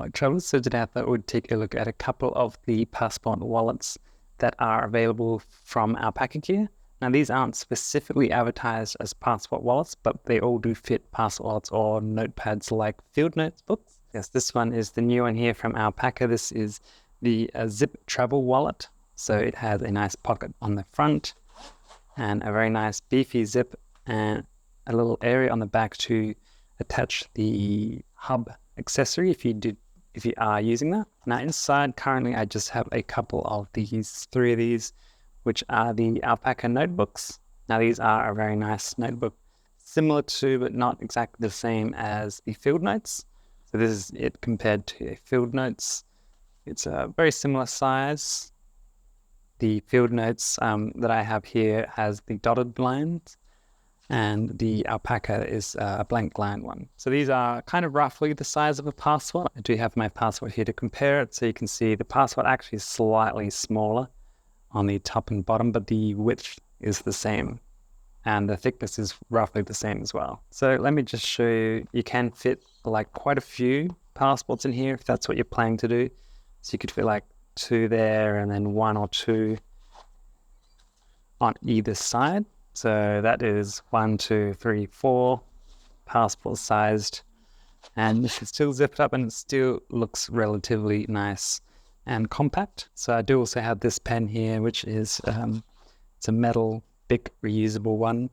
Alright, Travelers, so today I thought we'd take a look at a couple of the Passport wallets that are available from Alpaca Gear. Now, these aren't specifically advertised as Passport wallets, but they all do fit Passport wallets or notepads like Field Notes books. Yes, this one is the new one here from Alpaca. This is the Zip Travel wallet. So it has a nice pocket on the front and a very nice beefy zip and a little area on the back to attach the hub accessory if you are using that. Now inside currently I just have a couple of these, 3 of these, which are the Alpaca notebooks. Now these are a very nice notebook, similar to but not exactly the same as the Field Notes. So this is it compared to a Field Notes. It's a very similar size. The Field Notes that I have here has the dotted lines, and the Alpaca is a blank line one. So these are kind of roughly the size of a Passport. I do have my Passport here to compare it, so you can see the Passport actually is slightly smaller on the top and bottom, but the width is the same, and the thickness is roughly the same as well. So let me just show you, you can fit like quite a few Passports in here if that's what you're planning to do. So you could fit like 2 there and then 1 or 2 on either side. So that is 1, 2, 3, 4 Passport sized, and this is still zipped up and it still looks relatively nice and compact. So I do also have this pen here, which is it's a metal Bic reusable one.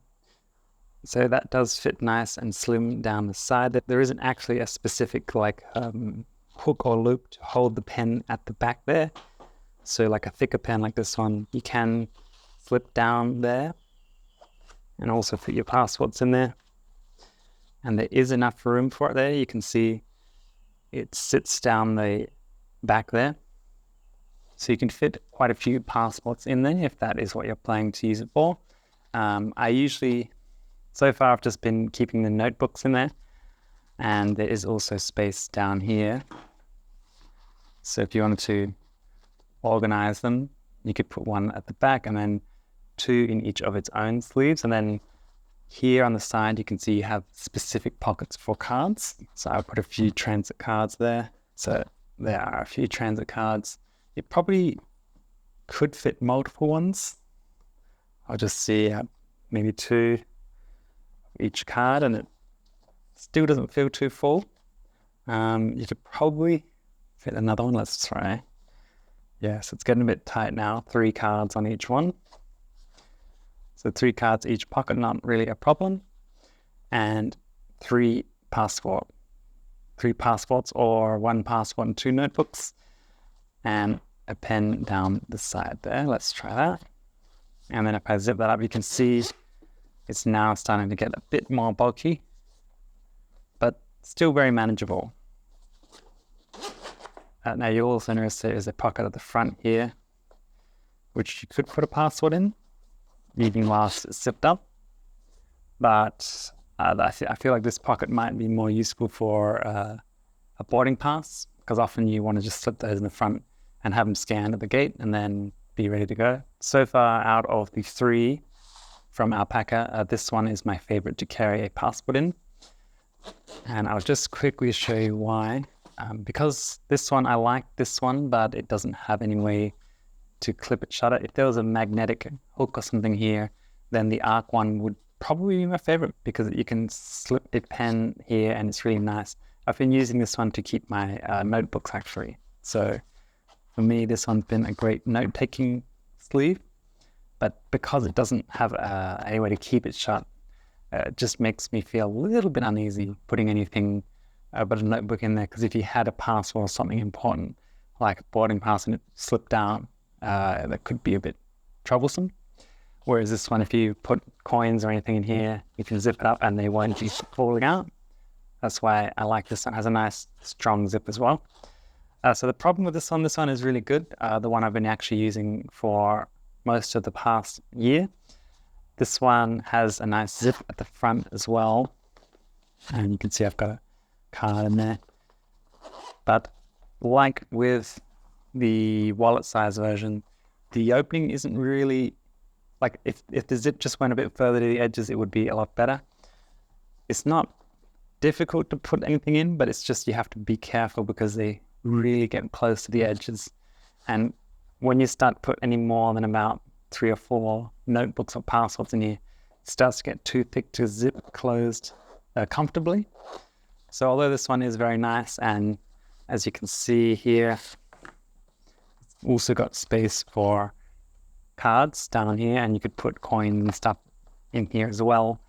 So that does fit nice and slim down the side. There isn't actually a specific like hook or loop to hold the pen at the back there. So like a thicker pen like this one, you can flip down there and also put your Passports in there. And there is enough room for it there. You can see it sits down the back there. So you can fit quite a few Passports in there if that is what you're planning to use it for. I usually, so far I've just been keeping the notebooks in there. And there is also space down here. So if you wanted to organize them, you could put 1 at the back and then 2 in each of its own sleeves. And then here on the side, you can see you have specific pockets for cards. So I'll put a few transit cards there. So there are a few transit cards. It probably could fit multiple ones. I'll just see maybe 2 each card, and it still doesn't feel too full. You could probably fit another one. Let's try. Yes, it's getting a bit tight now. 3 cards on each one. So 3 cards each pocket, not really a problem. And 3 Passports or 1 Passport and 2 notebooks. And a pen down the side there. Let's try that. And then if I zip that up, you can see it's now starting to get a bit more bulky, but still very manageable. Now you'll also notice there is a pocket at the front here, which you could put a Passport in, even whilst it's zipped up. But I feel like this pocket might be more useful for a boarding pass, because often you want to just slip those in the front and have them scanned at the gate and then be ready to go. So far out of the 3 from Alpaca, this one is my favorite to carry a Passport in. And I'll just quickly show you why. Because this one, I like this one, but it doesn't have any way to clip it shut. If there was a magnetic hook or something here, then the Arc one would probably be my favorite, because you can slip a pen here and it's really nice. I've been using this one to keep my notebooks actually. So for me, this one's been a great note-taking sleeve, but because it doesn't have any way to keep it shut, it just makes me feel a little bit uneasy putting anything but a notebook in there, because if you had a Passport or something important, like a boarding pass, and it slipped down, that could be a bit troublesome. Whereas this one, if you put coins or anything in here, you can zip it up and they won't be falling out. That's why I like this one. It has a nice strong zip as well. So the problem with this one is really good. The one I've been actually using for most of the past year. This one has a nice zip at the front as well. And you can see I've got a card in there. But like with the wallet size version, the opening isn't really, like if the zip just went a bit further to the edges, it would be a lot better. It's not difficult to put anything in, but it's just you have to be careful because they really get close to the edges. And when you start put any more than about 3 or 4 notebooks or passports in here, it starts to get too thick to zip closed comfortably. So although this one is very nice, and as you can see here, it's also got space for cards down here, and you could put coins and stuff in here as well.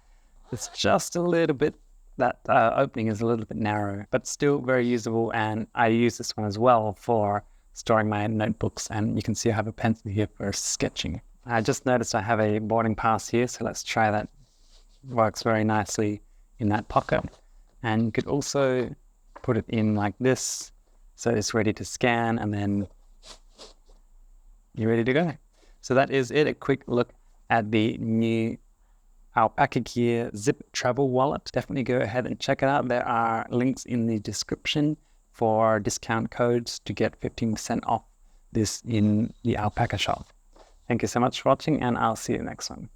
It's just a little bit, that opening is a little bit narrow, but still very usable. And I use this one as well for storing my notebooks, and you can see I have a pencil here for sketching. I just noticed I have a boarding pass here, so let's try that. Works very nicely in that pocket. And you could also put it in like this, so it's ready to scan, and then you're ready to go. So that is it, a quick look at the new Alpaca Gear Zip Travel Wallet. Definitely go ahead and check it out. There are links in the description for discount codes to get 15% off this in the Alpaca shop. Thank you so much for watching, and I'll see you next one.